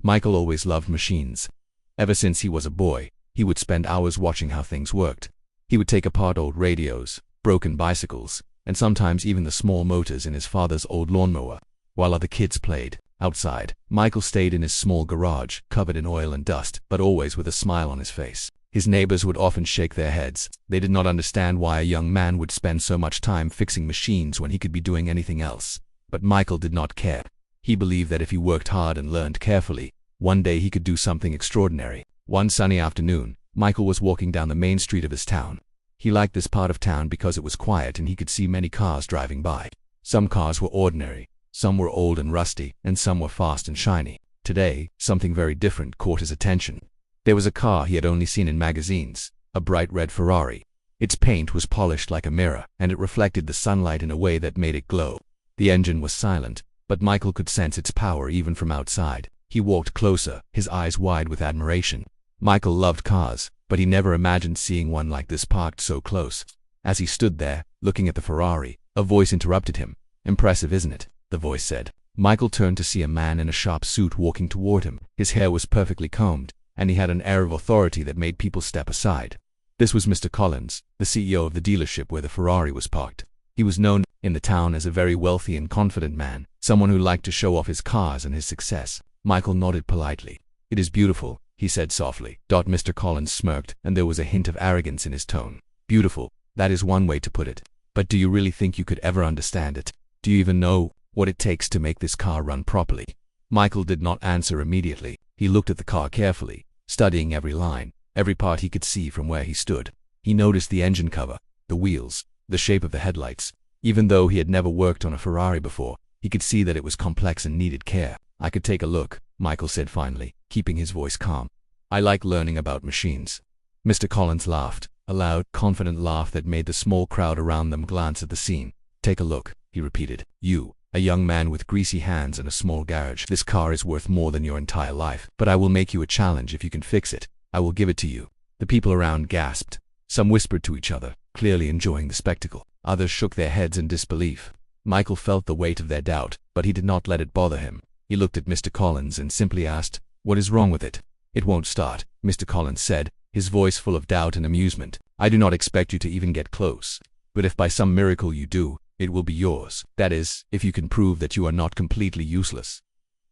Michael always loved machines. Ever since he was a boy, he would spend hours watching how things worked. He would take apart old radios, broken bicycles, and sometimes even the small motors in his father's old lawnmower. While other kids played outside, Michael stayed in his small garage, covered in oil and dust, but always with a smile on his face. His neighbors would often shake their heads. They did not understand why a young man would spend so much time fixing machines when he could be doing anything else. But Michael did not care. He believed that if he worked hard and learned carefully, one day he could do something extraordinary. One sunny afternoon, Michael was walking down the main street of his town. He liked this part of town because it was quiet and he could see many cars driving by. Some cars were ordinary, some were old and rusty, and some were fast and shiny. Today, something very different caught his attention. There was a car he had only seen in magazines, a bright red Ferrari. Its paint was polished like a mirror, and it reflected the sunlight in a way that made it glow. The engine was silent, but Michael could sense its power even from outside. He walked closer, his eyes wide with admiration. Michael loved cars, but he never imagined seeing one like this parked so close. As he stood there, looking at the Ferrari, a voice interrupted him. "Impressive, isn't it?" the voice said. Michael turned to see a man in a sharp suit walking toward him. His hair was perfectly combed, and he had an air of authority that made people step aside. This was Mr. Collins, the CEO of the dealership where the Ferrari was parked. He was known in the town as a very wealthy and confident man, someone who liked to show off his cars and his success. Michael nodded politely. "It is beautiful," he said softly. Mr. Collins smirked, and there was a hint of arrogance in his tone. "Beautiful, that is one way to put it. But do you really think you could ever understand it? Do you even know what it takes to make this car run properly?" Michael did not answer immediately. He looked at the car carefully, studying every line, every part he could see from where he stood. He noticed the engine cover, the wheels, the shape of the headlights. Even though he had never worked on a Ferrari before, he could see that it was complex and needed care. "I could take a look," Michael said finally, keeping his voice calm. "I like learning about machines." Mr. Collins laughed, a loud, confident laugh that made the small crowd around them glance at the scene. "Take a look," he repeated. "You, a young man with greasy hands and a small garage. This car is worth more than your entire life, but I will make you a challenge if you can fix it. I will give it to you." The people around gasped. Some whispered to each other, clearly enjoying the spectacle. Others shook their heads in disbelief. Michael felt the weight of their doubt, but he did not let it bother him. He looked at Mr. Collins and simply asked, "What is wrong with it?" "It won't start," Mr. Collins said, his voice full of doubt and amusement. "I do not expect you to even get close. But if by some miracle you do, it will be yours. That is, if you can prove that you are not completely useless."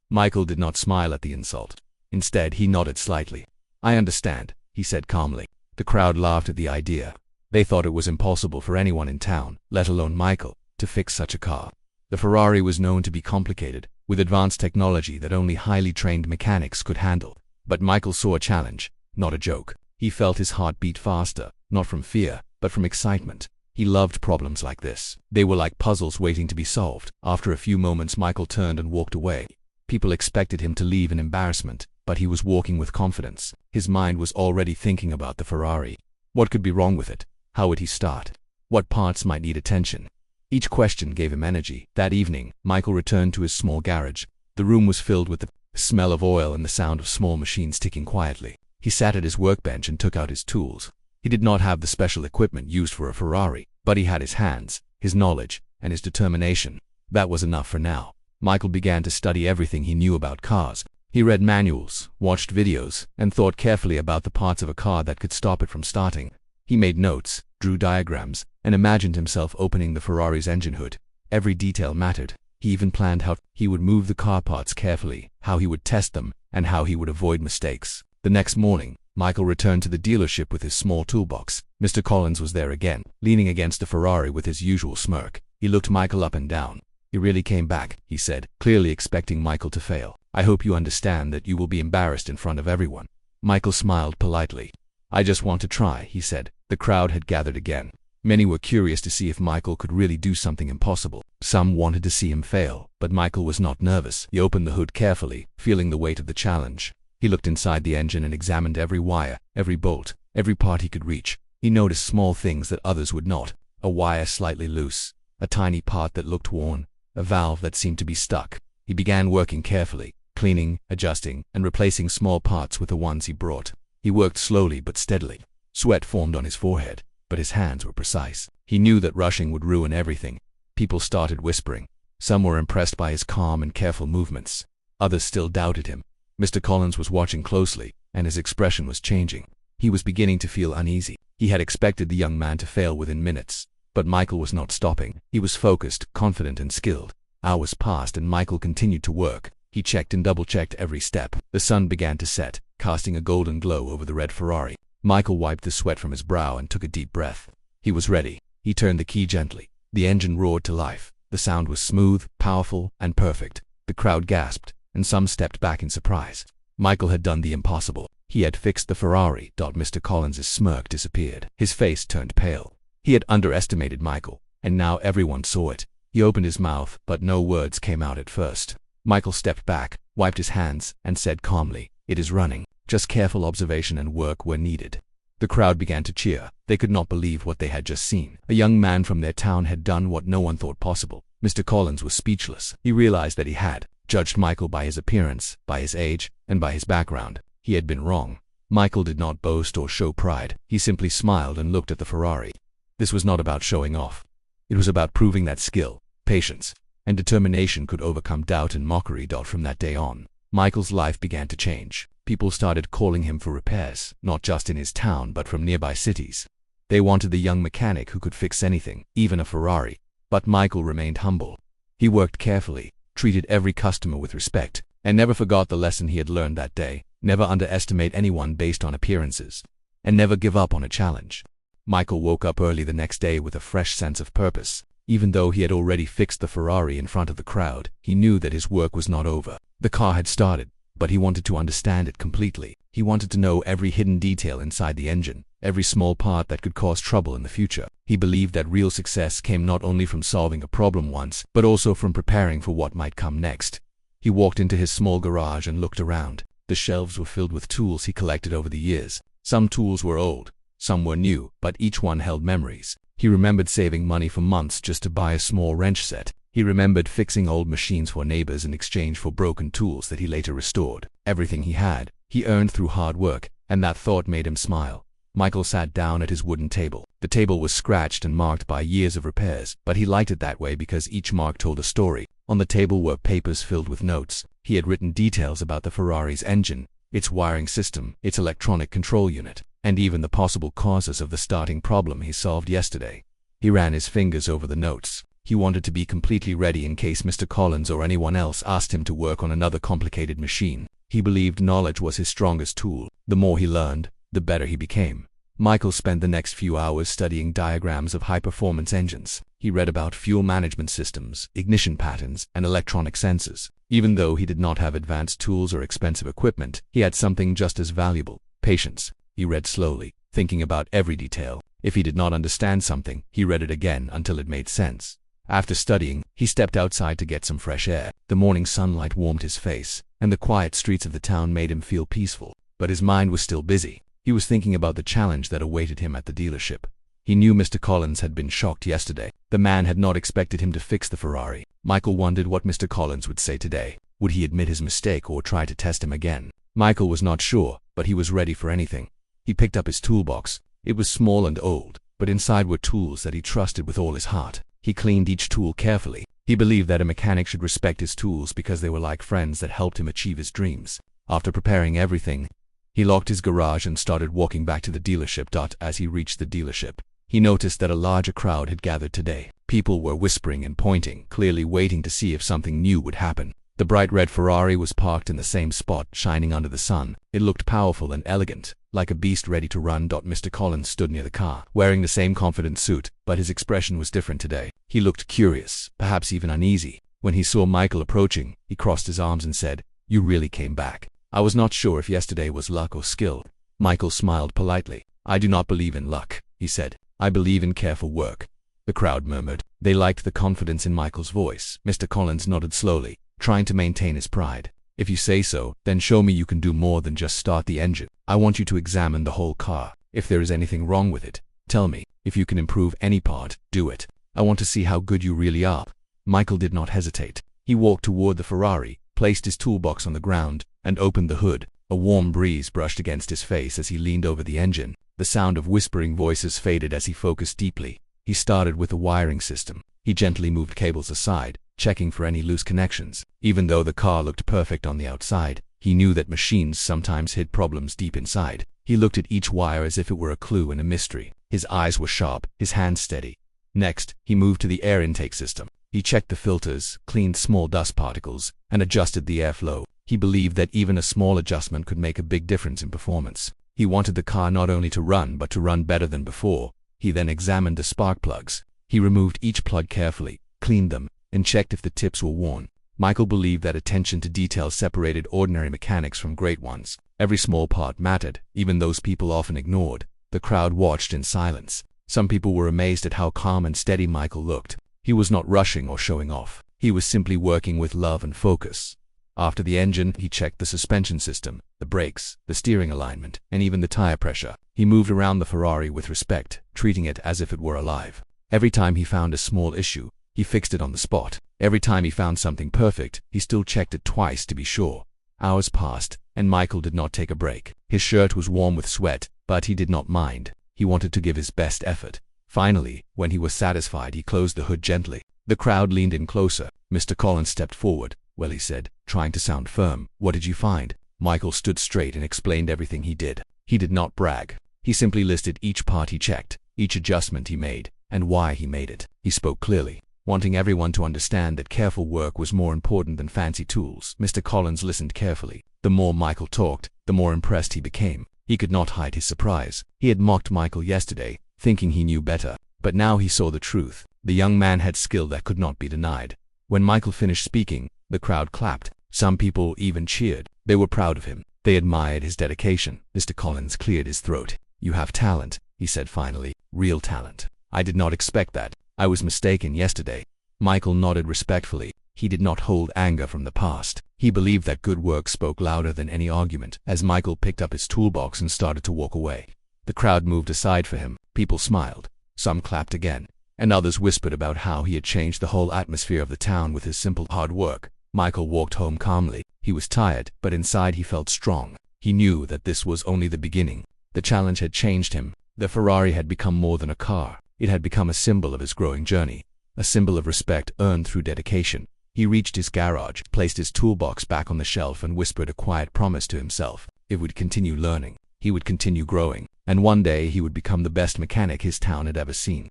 Michael did not smile at the insult. Instead, he nodded slightly. "I understand," he said calmly. The crowd laughed at the idea. They thought it was impossible for anyone in town, let alone Michael, to fix such a car. The Ferrari was known to be complicated, with advanced technology that only highly trained mechanics could handle. But Michael saw a challenge, not a joke. He felt his heart beat faster, not from fear, but from excitement. He loved problems like this. They were like puzzles waiting to be solved. After a few moments, Michael turned and walked away. People expected him to leave in embarrassment, but he was walking with confidence. His mind was already thinking about the Ferrari. What could be wrong with it? How would he start? What parts might need attention? Each question gave him energy. That evening, Michael returned to his small garage. The room was filled with the smell of oil and the sound of small machines ticking quietly. He sat at his workbench and took out his tools. He did not have the special equipment used for a Ferrari, but he had his hands, his knowledge, and his determination. That was enough for now. Michael began to study everything he knew about cars. He read manuals, watched videos, and thought carefully about the parts of a car that could stop it from starting. He made notes, drew diagrams, and imagined himself opening the Ferrari's engine hood. Every detail mattered. He even planned how he would move the car parts carefully, how he would test them, and how he would avoid mistakes. The next morning, Michael returned to the dealership with his small toolbox. Mr. Collins was there again, leaning against the Ferrari with his usual smirk. He looked Michael up and down. "You really came back," he said, clearly expecting Michael to fail. "I hope you understand that you will be embarrassed in front of everyone." Michael smiled politely. "I just want to try," he said. The crowd had gathered again. Many were curious to see if Michael could really do something impossible. Some wanted to see him fail, but Michael was not nervous. He opened the hood carefully, feeling the weight of the challenge. He looked inside the engine and examined every wire, every bolt, every part he could reach. He noticed small things that others would not. A wire slightly loose, a tiny part that looked worn, a valve that seemed to be stuck. He began working carefully, cleaning, adjusting, and replacing small parts with the ones he brought. He worked slowly but steadily. Sweat formed on his forehead, but his hands were precise. He knew that rushing would ruin everything. People started whispering. Some were impressed by his calm and careful movements. Others still doubted him. Mr. Collins was watching closely, and his expression was changing. He was beginning to feel uneasy. He had expected the young man to fail within minutes, but Michael was not stopping. He was focused, confident, and skilled. Hours passed and Michael continued to work. He checked and double-checked every step. The sun began to set, casting a golden glow over the red Ferrari. Michael wiped the sweat from his brow and took a deep breath. He was ready. He turned the key gently. The engine roared to life. The sound was smooth, powerful, and perfect. The crowd gasped, and some stepped back in surprise. Michael had done the impossible. He had fixed the Ferrari. Mr. Collins's smirk disappeared. His face turned pale. He had underestimated Michael, and now everyone saw it. He opened his mouth, but no words came out at first. Michael stepped back, wiped his hands, and said calmly, "It is running. Just careful observation and work were needed." The crowd began to cheer. They could not believe what they had just seen. A young man from their town had done what no one thought possible. Mr. Collins was speechless. He realized that he had judged Michael by his appearance, by his age, and by his background. He had been wrong. Michael did not boast or show pride. He simply smiled and looked at the Ferrari. This was not about showing off. It was about proving that skill, patience, and determination could overcome doubt and mockery. From that day on, Michael's life began to change. People started calling him for repairs, not just in his town but from nearby cities. They wanted the young mechanic who could fix anything, even a Ferrari. But Michael remained humble. He worked carefully, treated every customer with respect, and never forgot the lesson he had learned that day. Never underestimate anyone based on appearances, and never give up on a challenge. Michael woke up early the next day with a fresh sense of purpose. Even though he had already fixed the Ferrari in front of the crowd, he knew that his work was not over. The car had started, but he wanted to understand it completely. He wanted to know every hidden detail inside the engine, every small part that could cause trouble in the future. He believed that real success came not only from solving a problem once, but also from preparing for what might come next. He walked into his small garage and looked around. The shelves were filled with tools he collected over the years. Some tools were old, some were new, but each one held memories. He remembered saving money for months just to buy a small wrench set. He remembered fixing old machines for neighbors in exchange for broken tools that he later restored. Everything he had, he earned through hard work, and that thought made him smile. Michael sat down at his wooden table. The table was scratched and marked by years of repairs, but he liked it that way because each mark told a story. On the table were papers filled with notes. He had written details about the Ferrari's engine, its wiring system, its electronic control unit, and even the possible causes of the starting problem he solved yesterday. He ran his fingers over the notes. He wanted to be completely ready in case Mr. Collins or anyone else asked him to work on another complicated machine. He believed knowledge was his strongest tool. The more he learned, the better he became. Michael spent the next few hours studying diagrams of high-performance engines. He read about fuel management systems, ignition patterns, and electronic sensors. Even though he did not have advanced tools or expensive equipment, he had something just as valuable: patience. He read slowly, thinking about every detail. If he did not understand something, he read it again until it made sense. After studying, he stepped outside to get some fresh air. The morning sunlight warmed his face, and the quiet streets of the town made him feel peaceful. But his mind was still busy. He was thinking about the challenge that awaited him at the dealership. He knew Mr. Collins had been shocked yesterday. The man had not expected him to fix the Ferrari. Michael wondered what Mr. Collins would say today. Would he admit his mistake or try to test him again? Michael was not sure, but he was ready for anything. He picked up his toolbox. It was small and old, but inside were tools that he trusted with all his heart. He cleaned each tool carefully. He believed that a mechanic should respect his tools because they were like friends that helped him achieve his dreams. After preparing everything, he locked his garage and started walking back to the dealership. As he reached the dealership, he noticed that a larger crowd had gathered today. People were whispering and pointing, clearly waiting to see if something new would happen. The bright red Ferrari was parked in the same spot, shining under the sun. It looked powerful and elegant, like a beast ready to run. Mr. Collins stood near the car, wearing the same confident suit, but his expression was different today. He looked curious, perhaps even uneasy. When he saw Michael approaching, he crossed his arms and said, "You really came back. I was not sure if yesterday was luck or skill." Michael smiled politely. "I do not believe in luck," he said. "I believe in careful work." The crowd murmured. They liked the confidence in Michael's voice. Mr. Collins nodded slowly, trying to maintain his pride. "If you say so, then show me you can do more than just start the engine. I want you to examine the whole car. If there is anything wrong with it, tell me. If you can improve any part, do it. I want to see how good you really are." Michael did not hesitate. He walked toward the Ferrari, placed his toolbox on the ground, and opened the hood. A warm breeze brushed against his face as he leaned over the engine. The sound of whispering voices faded as he focused deeply. He started with the wiring system. He gently moved cables aside, checking for any loose connections. Even though the car looked perfect on the outside, He knew that machines sometimes hid problems deep inside. He looked at each wire as if it were a clue in a mystery. His eyes were sharp, his hands steady. Next, he moved to the air intake system. He checked the filters, cleaned small dust particles, and adjusted the airflow. He believed that even a small adjustment could make a big difference in performance. He wanted the car not only to run, but to run better than before. He then examined the spark plugs. He removed each plug carefully, cleaned them, and checked if the tips were worn. Michael believed that attention to detail separated ordinary mechanics from great ones. Every small part mattered, even those people often ignored. The crowd watched in silence. Some people were amazed at how calm and steady Michael looked. He was not rushing or showing off. He was simply working with love and focus. After the engine, he checked the suspension system, the brakes, the steering alignment, and even the tire pressure. He moved around the Ferrari with respect, treating it as if it were alive. Every time he found a small issue, he fixed it on the spot. Every time he found something perfect, he still checked it twice to be sure. Hours passed, and Michael did not take a break. His shirt was warm with sweat, but he did not mind. He wanted to give his best effort. Finally, when he was satisfied, he closed the hood gently. The crowd leaned in closer. Mr. Collins stepped forward. "Well," he said, trying to sound firm, "what did you find?" Michael stood straight and explained everything he did. He did not brag. He simply listed each part he checked, each adjustment he made, and why he made it. He spoke clearly, wanting everyone to understand that careful work was more important than fancy tools. Mr. Collins listened carefully. The more Michael talked, the more impressed he became. He could not hide his surprise. He had mocked Michael yesterday, thinking he knew better. But now he saw the truth. The young man had skill that could not be denied. When Michael finished speaking, the crowd clapped. Some people even cheered. They were proud of him. They admired his dedication. Mr. Collins cleared his throat. "You have talent," he said finally. "Real talent. I did not expect that. I was mistaken yesterday." Michael nodded respectfully. He did not hold anger from the past. He believed that good work spoke louder than any argument. As Michael picked up his toolbox and started to walk away, the crowd moved aside for him. People smiled. Some clapped again, and others whispered about how he had changed the whole atmosphere of the town with his simple hard work. Michael walked home calmly. He was tired, but inside he felt strong. He knew that this was only the beginning. The challenge had changed him. The Ferrari had become more than a car. It had become a symbol of his growing journey, a symbol of respect earned through dedication. He reached his garage, placed his toolbox back on the shelf, and whispered a quiet promise to himself. He would continue learning. He would continue growing. And one day he would become the best mechanic his town had ever seen.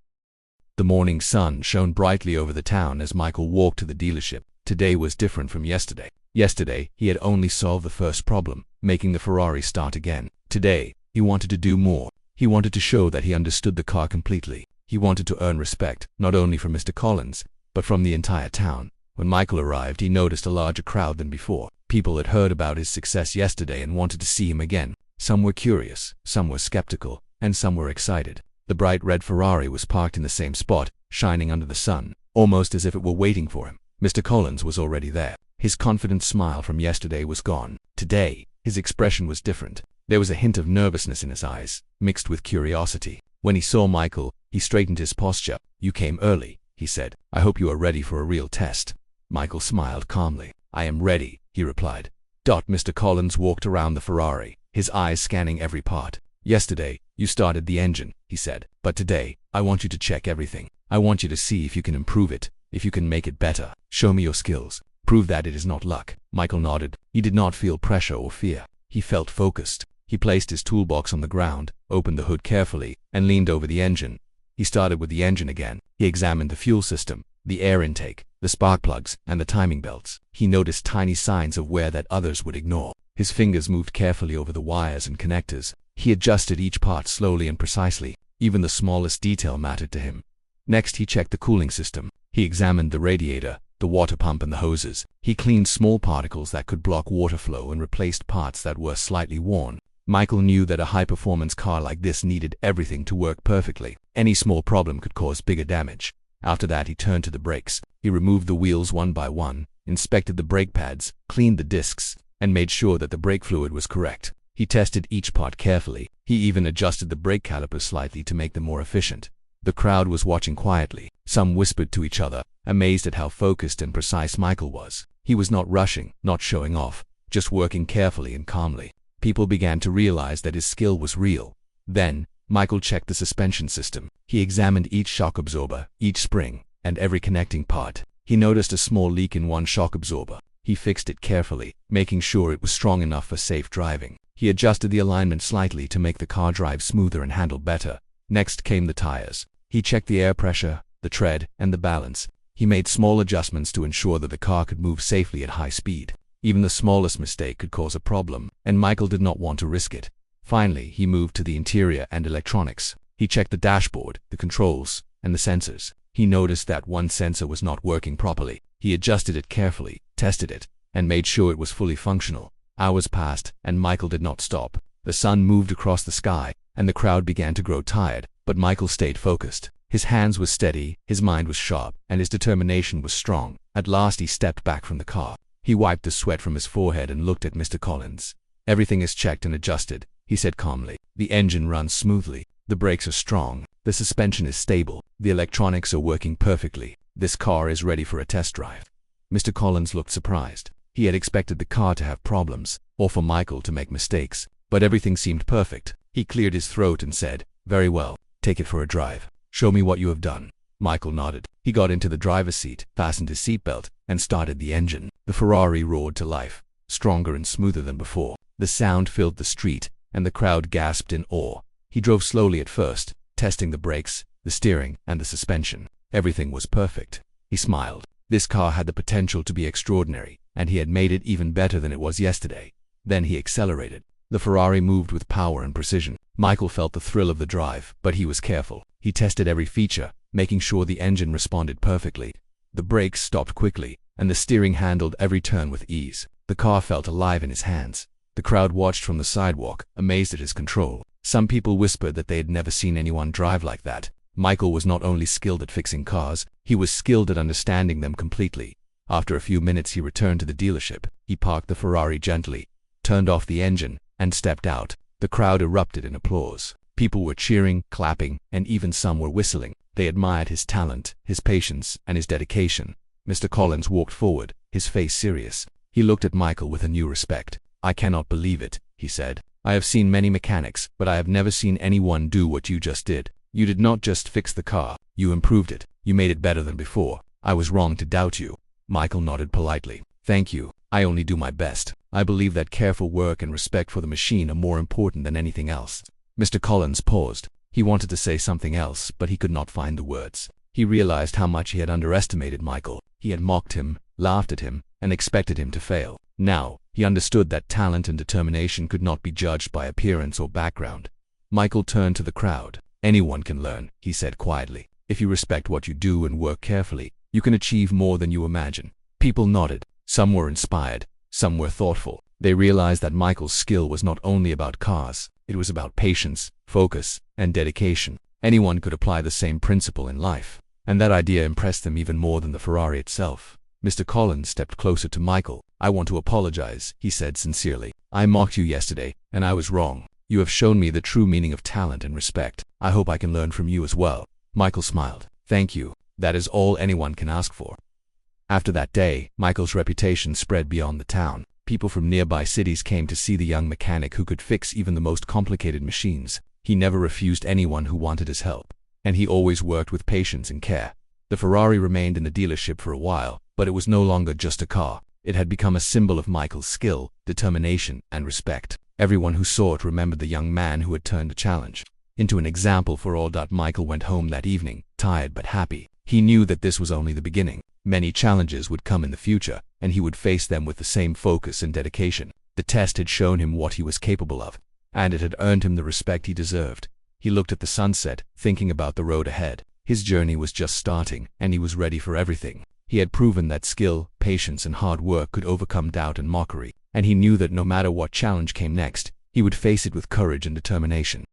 The morning sun shone brightly over the town as Michael walked to the dealership. Today was different from yesterday. Yesterday, he had only solved the first problem, making the Ferrari start again. Today, he wanted to do more. He wanted to show that he understood the car completely. He wanted to earn respect, not only from Mr. Collins, but from the entire town. When Michael arrived, he noticed a larger crowd than before. People had heard about his success yesterday and wanted to see him again. Some were curious, some were skeptical, and some were excited. The bright red Ferrari was parked in the same spot, shining under the sun, almost as if it were waiting for him. Mr. Collins was already there. His confident smile from yesterday was gone. Today, his expression was different. There was a hint of nervousness in his eyes, mixed with curiosity. When he saw Michael, he straightened his posture. "You came early," he said. "I hope you are ready for a real test." Michael smiled calmly. "I am ready," he replied. Mr. Collins walked around the Ferrari, his eyes scanning every part. "Yesterday, you started the engine," he said. "But today, I want you to check everything. I want you to see if you can improve it, if you can make it better. Show me your skills. Prove that it is not luck." Michael nodded. He did not feel pressure or fear. He felt focused. He placed his toolbox on the ground, opened the hood carefully, and leaned over the engine. He started with the engine again. He examined the fuel system, the air intake, the spark plugs, and the timing belts. He noticed tiny signs of wear that others would ignore. His fingers moved carefully over the wires and connectors. He adjusted each part slowly and precisely. Even the smallest detail mattered to him. Next, he checked the cooling system. He examined the radiator, the water pump, and the hoses. He cleaned small particles that could block water flow and replaced parts that were slightly worn. Michael knew that a high-performance car like this needed everything to work perfectly. Any small problem could cause bigger damage. After that, he turned to the brakes. He removed the wheels one by one, inspected the brake pads, cleaned the discs, and made sure that the brake fluid was correct. He tested each part carefully. He even adjusted the brake calipers slightly to make them more efficient. The crowd was watching quietly. Some whispered to each other, amazed at how focused and precise Michael was. He was not rushing, not showing off, just working carefully and calmly. People began to realize that his skill was real. Then, Michael checked the suspension system. He examined each shock absorber, each spring, and every connecting part. He noticed a small leak in one shock absorber. He He fixed it carefully, making sure it was strong enough for safe driving. He adjusted the alignment slightly to make the car drive smoother and handle better. Next came the tires. He checked the air pressure, the tread, and the balance. He made small adjustments to ensure that the car could move safely at high speed. Even the smallest mistake could cause a problem, and Michael did not want to risk it. Finally, he moved to the interior and electronics. He checked the dashboard, the controls, and the sensors. He noticed that one sensor was not working properly. He adjusted it carefully, tested it, and made sure it was fully functional. Hours passed, and Michael did not stop. The sun moved across the sky, and the crowd began to grow tired, but Michael stayed focused. His hands were steady, his mind was sharp, and his determination was strong. At last he stepped back from the car. He wiped the sweat from his forehead and looked at Mr. Collins. "Everything is checked and adjusted," he said calmly. "The engine runs smoothly. The brakes are strong. The suspension is stable. The electronics are working perfectly. This car is ready for a test drive." Mr. Collins looked surprised. He had expected the car to have problems, or for Michael to make mistakes, but everything seemed perfect. He cleared his throat and said, "Very well, take it for a drive. Show me what you have done." Michael nodded. He got into the driver's seat, fastened his seatbelt, and started the engine. The Ferrari roared to life, stronger and smoother than before. The sound filled the street, and the crowd gasped in awe. He drove slowly at first, testing the brakes, the steering, and the suspension. Everything was perfect. He smiled. This car had the potential to be extraordinary, and he had made it even better than it was yesterday. Then he accelerated. The Ferrari moved with power and precision. Michael felt the thrill of the drive, but he was careful. He tested every feature, making sure the engine responded perfectly. The brakes stopped quickly, and the steering handled every turn with ease. The car felt alive in his hands. The crowd watched from the sidewalk, amazed at his control. Some people whispered that they had never seen anyone drive like that. Michael was not only skilled at fixing cars, he was skilled at understanding them completely. After a few minutes he returned to the dealership. He parked the Ferrari gently, turned off the engine, and stepped out. The crowd erupted in applause. People were cheering, clapping, and even some were whistling. They admired his talent, his patience, and his dedication. Mr. Collins walked forward, his face serious. He looked at Michael with a new respect. "I cannot believe it," he said. "I have seen many mechanics, but I have never seen anyone do what you just did. You did not just fix the car, you improved it. You made it better than before. I was wrong to doubt you." Michael nodded politely. "Thank you. I only do my best. I believe that careful work and respect for the machine are more important than anything else." Mr. Collins paused. He wanted to say something else, but he could not find the words. He realized how much he had underestimated Michael. He had mocked him, laughed at him, and expected him to fail. Now, he understood that talent and determination could not be judged by appearance or background. Michael turned to the crowd. "Anyone can learn," he said quietly. "If you respect what you do and work carefully, you can achieve more than you imagine." People nodded. Some were inspired, some were thoughtful. They realized that Michael's skill was not only about cars, it was about patience, focus, and dedication. Anyone could apply the same principle in life. And that idea impressed them even more than the Ferrari itself. Mr. Collins stepped closer to Michael. "I want to apologize," he said sincerely. "I mocked you yesterday, and I was wrong. You have shown me the true meaning of talent and respect. I hope I can learn from you as well." Michael smiled. "Thank you. That is all anyone can ask for." After that day, Michael's reputation spread beyond the town. People from nearby cities came to see the young mechanic who could fix even the most complicated machines. He never refused anyone who wanted his help, and he always worked with patience and care. The Ferrari remained in the dealership for a while, but it was no longer just a car. It had become a symbol of Michael's skill, determination, and respect. Everyone who saw it remembered the young man who had turned a challenge into an example for all. Michael went home that evening, tired but happy. He knew that this was only the beginning. Many challenges would come in the future, and he would face them with the same focus and dedication. The test had shown him what he was capable of, and it had earned him the respect he deserved. He looked at the sunset, thinking about the road ahead. His journey was just starting, and he was ready for everything. He had proven that skill, patience, and hard work could overcome doubt and mockery, and he knew that no matter what challenge came next, he would face it with courage and determination.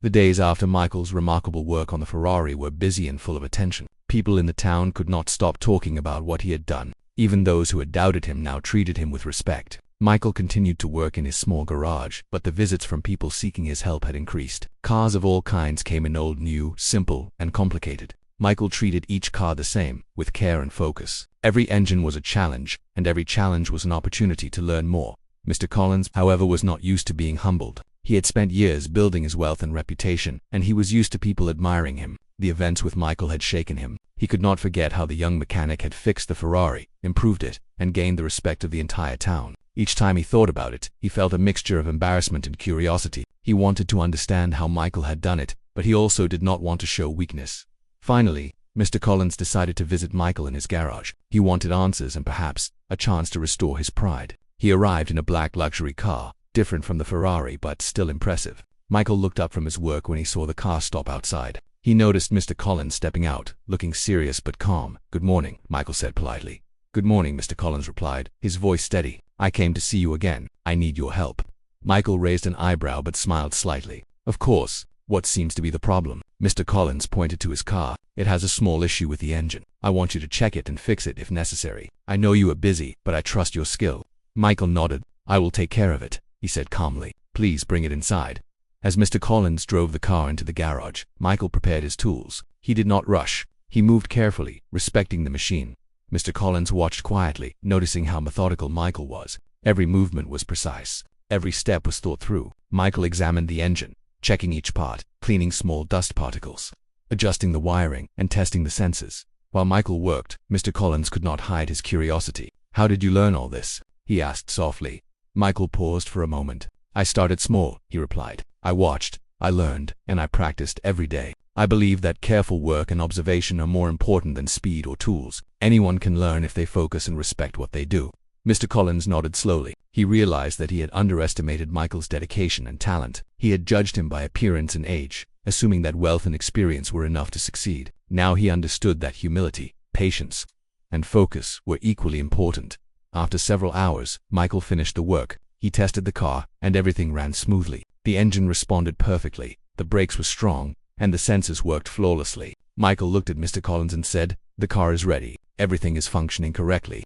The days after Michael's remarkable work on the Ferrari were busy and full of attention. People in the town could not stop talking about what he had done. Even those who had doubted him now treated him with respect. Michael continued to work in his small garage, but the visits from people seeking his help had increased. Cars of all kinds came in, old, new, simple, and complicated. Michael treated each car the same, with care and focus. Every engine was a challenge, and every challenge was an opportunity to learn more. Mr. Collins, however, was not used to being humbled. He had spent years building his wealth and reputation, and he was used to people admiring him. The events with Michael had shaken him. He could not forget how the young mechanic had fixed the Ferrari, improved it, and gained the respect of the entire town. Each time he thought about it, he felt a mixture of embarrassment and curiosity. He wanted to understand how Michael had done it, but he also did not want to show weakness. Finally, Mr. Collins decided to visit Michael in his garage. He wanted answers and perhaps a chance to restore his pride. He arrived in a black luxury car, different from the Ferrari but still impressive. Michael looked up from his work when he saw the car stop outside. He noticed Mr. Collins stepping out, looking serious but calm. "Good morning," Michael said politely. "Good morning," Mr. Collins replied, his voice steady. "I came to see you again. I need your help." Michael raised an eyebrow but smiled slightly. "Of course. What seems to be the problem?" Mr. Collins pointed to his car. "It has a small issue with the engine. I want you to check it and fix it if necessary. I know you are busy, but I trust your skill." Michael nodded. "I will take care of it," he said calmly. "Please bring it inside." As Mr. Collins drove the car into the garage, Michael prepared his tools. He did not rush. He moved carefully, respecting the machine. Mr. Collins watched quietly, noticing how methodical Michael was. Every movement was precise. Every step was thought through. Michael examined the engine, checking each part, cleaning small dust particles, adjusting the wiring, and testing the sensors. While Michael worked, Mr. Collins could not hide his curiosity. "How did you learn all this?" he asked softly. Michael paused for a moment. "I started small," he replied. "I watched, I learned, and I practiced every day. I believe that careful work and observation are more important than speed or tools. Anyone can learn if they focus and respect what they do." Mr. Collins nodded slowly. He realized that he had underestimated Michael's dedication and talent. He had judged him by appearance and age, assuming that wealth and experience were enough to succeed. Now he understood that humility, patience, and focus were equally important. After several hours, Michael finished the work. He tested the car, and everything ran smoothly. The engine responded perfectly, the brakes were strong, and the sensors worked flawlessly. Michael looked at Mr. Collins and said, "The car is ready. Everything is functioning correctly."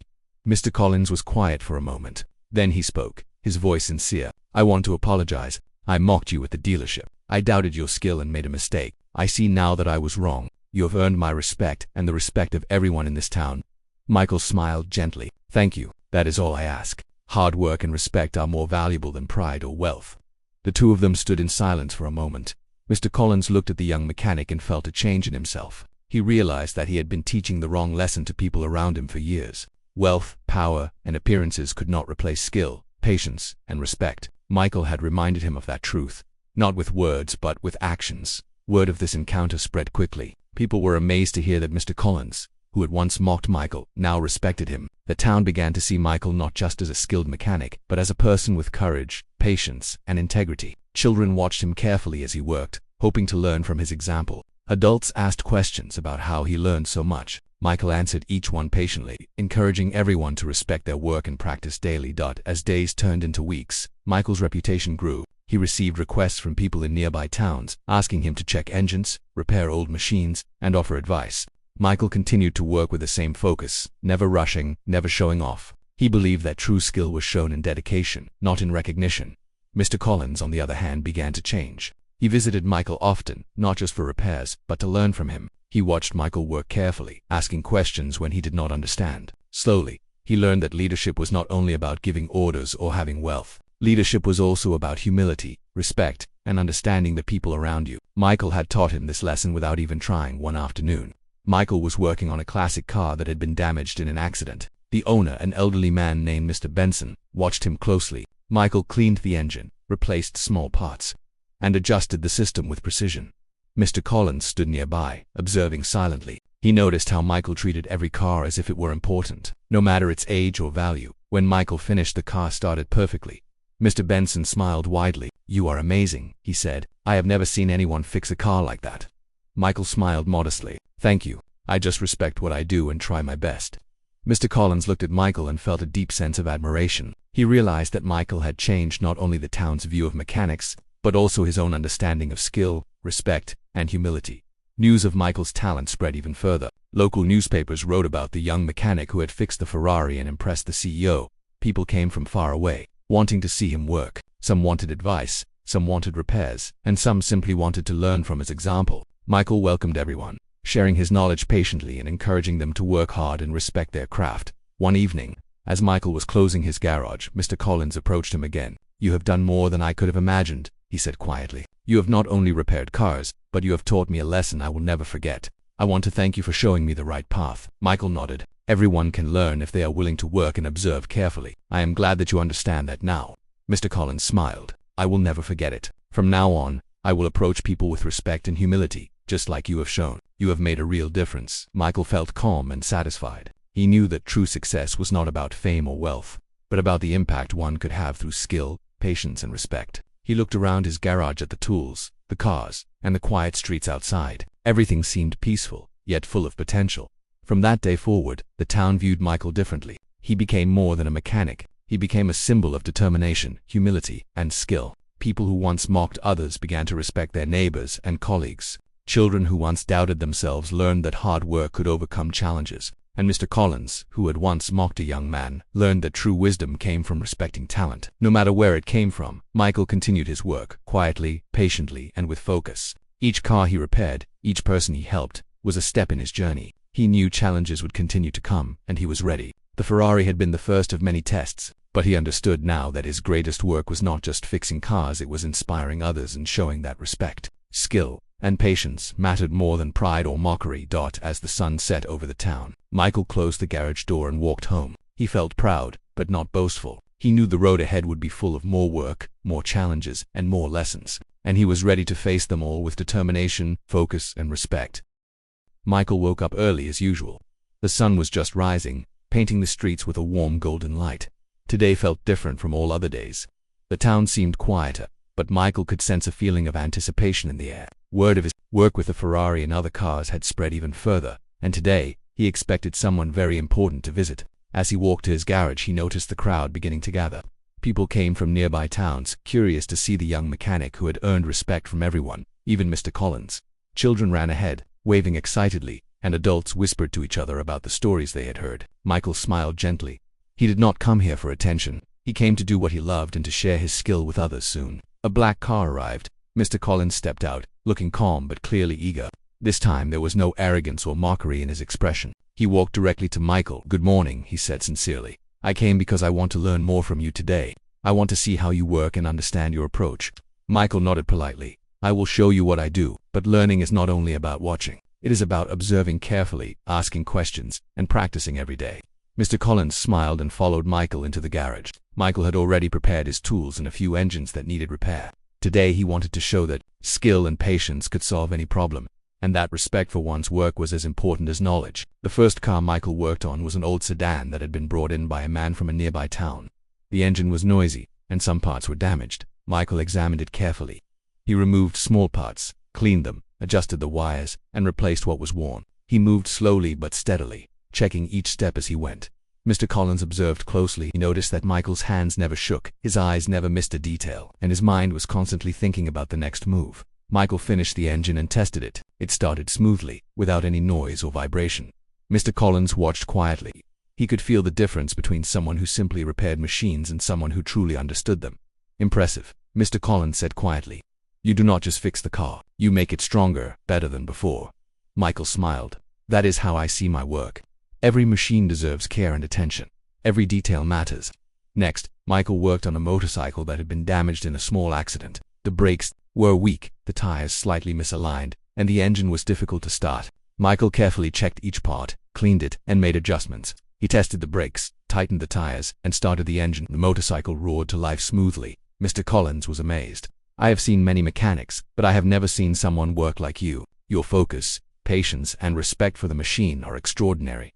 Mr. Collins was quiet for a moment. Then he spoke, his voice sincere. "I want to apologize. I mocked you at the dealership. I doubted your skill and made a mistake. I see now that I was wrong. You have earned my respect and the respect of everyone in this town." Michael smiled gently. "Thank you. That is all I ask. Hard work and respect are more valuable than pride or wealth." The two of them stood in silence for a moment. Mr. Collins looked at the young mechanic and felt a change in himself. He realized that he had been teaching the wrong lesson to people around him for years. Wealth, power, and appearances could not replace skill, patience, and respect. Michael had reminded him of that truth, not with words but with actions. Word of this encounter spread quickly. People were amazed to hear that Mr. Collins, who had once mocked Michael, now respected him. The town began to see Michael not just as a skilled mechanic, but as a person with courage, patience, and integrity. Children watched him carefully as he worked, hoping to learn from his example. Adults asked questions about how he learned so much. Michael answered each one patiently, encouraging everyone to respect their work and practice daily. As days turned into weeks, Michael's reputation grew. He received requests from people in nearby towns, asking him to check engines, repair old machines, and offer advice. Michael continued to work with the same focus, never rushing, never showing off. He believed that true skill was shown in dedication, not in recognition. Mr. Collins, on the other hand, began to change. He visited Michael often, not just for repairs, but to learn from him. He watched Michael work carefully, asking questions when he did not understand. Slowly, he learned that leadership was not only about giving orders or having wealth. Leadership was also about humility, respect, and understanding the people around you. Michael had taught him this lesson without even trying. One afternoon, Michael was working on a classic car that had been damaged in an accident. The owner, an elderly man named Mr. Benson, watched him closely. Michael cleaned the engine, replaced small parts, and adjusted the system with precision. Mr. Collins stood nearby, observing silently. He noticed how Michael treated every car as if it were important, no matter its age or value. When Michael finished, the car started perfectly. Mr. Benson smiled widely. "You are amazing," he said. "I have never seen anyone fix a car like that." Michael smiled modestly. "Thank you. I just respect what I do and try my best." Mr. Collins looked at Michael and felt a deep sense of admiration. He realized that Michael had changed not only the town's view of mechanics, but also his own understanding of skill, respect, and humility. News of Michael's talent spread even further. Local newspapers wrote about the young mechanic who had fixed the Ferrari and impressed the CEO. People came from far away, wanting to see him work. Some wanted advice, some wanted repairs, and some simply wanted to learn from his example. Michael welcomed everyone, sharing his knowledge patiently and encouraging them to work hard and respect their craft. One evening, as Michael was closing his garage, Mr. Collins approached him again. "You have done more than I could have imagined," he said quietly. "You have not only repaired cars, but you have taught me a lesson I will never forget. I want to thank you for showing me the right path. Michael nodded. Everyone can learn if they are willing to work and observe carefully. I am glad that you understand that now. Mr. Collins smiled. I will never forget it. From now on, I will approach people with respect and humility, just like you have shown. You have made a real difference. Michael felt calm and satisfied. He knew that true success was not about fame or wealth, but about the impact one could have through skill, patience, and respect. He looked around his garage at the tools, the cars, and the quiet streets outside. Everything seemed peaceful, yet full of potential. From that day forward, the town viewed Michael differently. He became more than a mechanic. He became a symbol of determination, humility, and skill. People who once mocked others began to respect their neighbors and colleagues. Children who once doubted themselves learned that hard work could overcome challenges. And Mr. Collins, who had once mocked a young man, learned that true wisdom came from respecting talent. No matter where it came from, Michael continued his work, quietly, patiently, and with focus. Each car he repaired, each person he helped, was a step in his journey. He knew challenges would continue to come, and he was ready. The Ferrari had been the first of many tests, but he understood now that his greatest work was not just fixing cars, it was inspiring others and showing that respect, skill, and patience mattered more than pride or mockery. As the sun set over the town, Michael closed the garage door and walked home. He felt proud, but not boastful. He knew the road ahead would be full of more work, more challenges, and more lessons, and he was ready to face them all with determination, focus, and respect. Michael woke up early as usual. The sun was just rising, painting the streets with a warm golden light. Today felt different from all other days. The town seemed quieter, but Michael could sense a feeling of anticipation in the air. Word of his work with the Ferrari and other cars had spread even further, and today, he expected someone very important to visit. As he walked to his garage, he noticed the crowd beginning to gather. People came from nearby towns, curious to see the young mechanic who had earned respect from everyone, even Mr. Collins. Children ran ahead, waving excitedly, and adults whispered to each other about the stories they had heard. Michael smiled gently. He did not come here for attention. He came to do what he loved and to share his skill with others soon. A black car arrived. Mr. Collins stepped out, looking calm but clearly eager. This time there was no arrogance or mockery in his expression. He walked directly to Michael. "Good morning," he said sincerely. "I came because I want to learn more from you today. I want to see how you work and understand your approach." Michael nodded politely. "I will show you what I do, but learning is not only about watching. It is about observing carefully, asking questions, and practicing every day." Mr. Collins smiled and followed Michael into the garage. Michael had already prepared his tools and a few engines that needed repair. Today he wanted to show that skill and patience could solve any problem, and that respect for one's work was as important as knowledge. The first car Michael worked on was an old sedan that had been brought in by a man from a nearby town. The engine was noisy, and some parts were damaged. Michael examined it carefully. He removed small parts, cleaned them, adjusted the wires, and replaced what was worn. He moved slowly but steadily, checking each step as he went. Mr. Collins observed closely. He noticed that Michael's hands never shook, his eyes never missed a detail, and his mind was constantly thinking about the next move. Michael finished the engine and tested it. It started smoothly, without any noise or vibration. Mr. Collins watched quietly. He could feel the difference between someone who simply repaired machines and someone who truly understood them. "Impressive," Mr. Collins said quietly. "You do not just fix the car, you make it stronger, better than before." Michael smiled. "That is how I see my work. Every machine deserves care and attention. Every detail matters." Next, Michael worked on a motorcycle that had been damaged in a small accident. The brakes were weak, the tires slightly misaligned, and the engine was difficult to start. Michael carefully checked each part, cleaned it, and made adjustments. He tested the brakes, tightened the tires, and started the engine. The motorcycle roared to life smoothly. Mr. Collins was amazed. "I have seen many mechanics, but I have never seen someone work like you. Your focus, patience, and respect for the machine are extraordinary."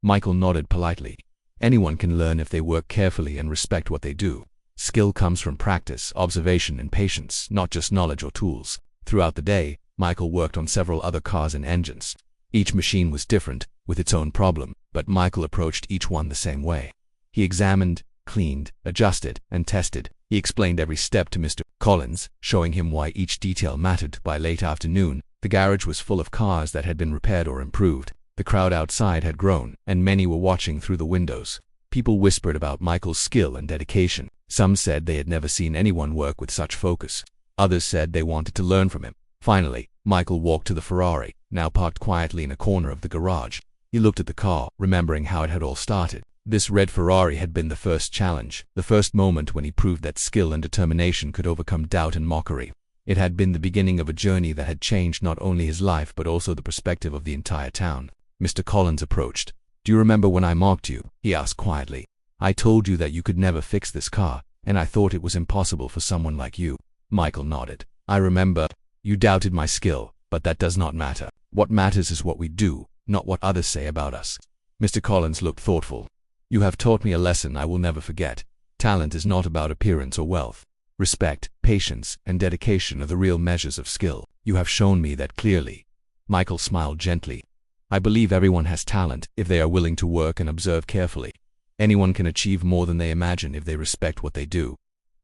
Michael nodded politely. Anyone can learn if they work carefully and respect what they do. Skill comes from practice, observation, and patience, not just knowledge or tools. Throughout the day, Michael worked on several other cars and engines. Each machine was different, with its own problem, but Michael approached each one the same way. He examined, cleaned, adjusted, and tested. He explained every step to Mr. Collins, showing him why each detail mattered. By late afternoon, the garage was full of cars that had been repaired or improved. The crowd outside had grown, and many were watching through the windows. People whispered about Michael's skill and dedication. Some said they had never seen anyone work with such focus. Others said they wanted to learn from him. Finally, Michael walked to the Ferrari, now parked quietly in a corner of the garage. He looked at the car, remembering how it had all started. This red Ferrari had been the first challenge, the first moment when he proved that skill and determination could overcome doubt and mockery. It had been the beginning of a journey that had changed not only his life but also the perspective of the entire town. Mr. Collins approached. "Do you remember when I mocked you?" he asked quietly. "I told you that you could never fix this car, and I thought it was impossible for someone like you." Michael nodded. "I remember. You doubted my skill, but that does not matter. What matters is what we do, not what others say about us." Mr. Collins looked thoughtful. "You have taught me a lesson I will never forget. Talent is not about appearance or wealth. Respect, patience, and dedication are the real measures of skill. You have shown me that clearly." Michael smiled gently. "I believe everyone has talent if they are willing to work and observe carefully. Anyone can achieve more than they imagine if they respect what they do."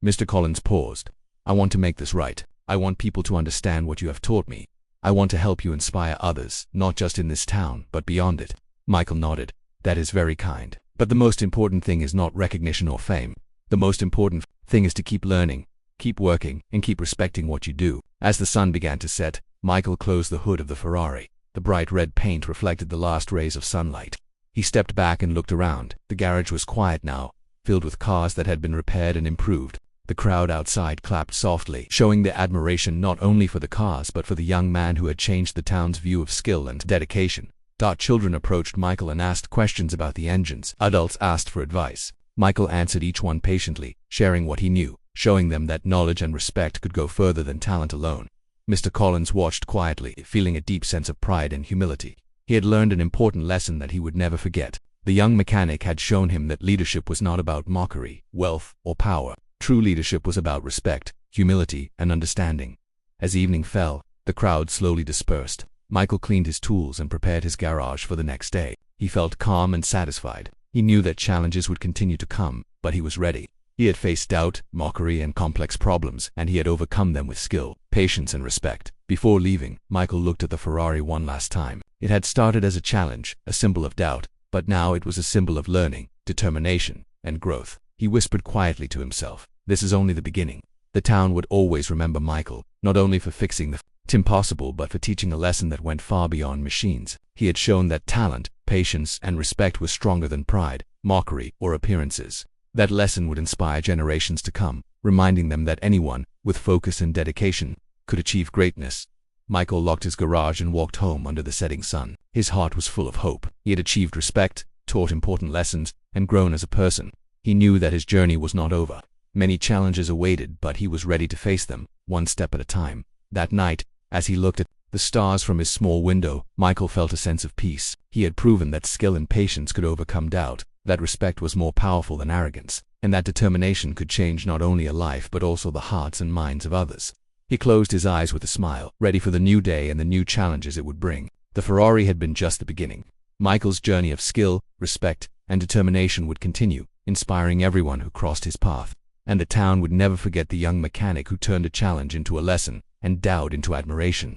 Mr. Collins paused. "I want to make this right. I want people to understand what you have taught me. I want to help you inspire others, not just in this town, but beyond it." Michael nodded. "That is very kind. But the most important thing is not recognition or fame. The most important thing is to keep learning, keep working, and keep respecting what you do." As the sun began to set, Michael closed the hood of the Ferrari. The bright red paint reflected the last rays of sunlight. He stepped back and looked around. The garage was quiet now, filled with cars that had been repaired and improved. The crowd outside clapped softly, showing their admiration not only for the cars but for the young man who had changed the town's view of skill and dedication. Children approached Michael and asked questions about the engines. Adults asked for advice. Michael answered each one patiently, sharing what he knew, showing them that knowledge and respect could go further than talent alone. Mr. Collins watched quietly, feeling a deep sense of pride and humility. He had learned an important lesson that he would never forget. The young mechanic had shown him that leadership was not about mockery, wealth, or power. True leadership was about respect, humility, and understanding. As evening fell, the crowd slowly dispersed. Michael cleaned his tools and prepared his garage for the next day. He felt calm and satisfied. He knew that challenges would continue to come, but he was ready. He had faced doubt, mockery, and complex problems, and he had overcome them with skill, patience, and respect. Before leaving, Michael looked at the Ferrari one last time. It had started as a challenge, a symbol of doubt, but now it was a symbol of learning, determination, and growth. He whispered quietly to himself, "This is only the beginning." The town would always remember Michael, not only for fixing the impossible but for teaching a lesson that went far beyond machines. He had shown that talent, patience, and respect were stronger than pride, mockery, or appearances. That lesson would inspire generations to come, reminding them that anyone, with focus and dedication, could achieve greatness. Michael locked his garage and walked home under the setting sun. His heart was full of hope. He had achieved respect, taught important lessons, and grown as a person. He knew that his journey was not over. Many challenges awaited, but he was ready to face them, one step at a time. That night, as he looked at the stars from his small window, Michael felt a sense of peace. He had proven that skill and patience could overcome doubt, that respect was more powerful than arrogance, and that determination could change not only a life but also the hearts and minds of others. He closed his eyes with a smile, ready for the new day and the new challenges it would bring. The Ferrari had been just the beginning. Michael's journey of skill, respect, and determination would continue, inspiring everyone who crossed his path. And the town would never forget the young mechanic who turned a challenge into a lesson and doubt into admiration.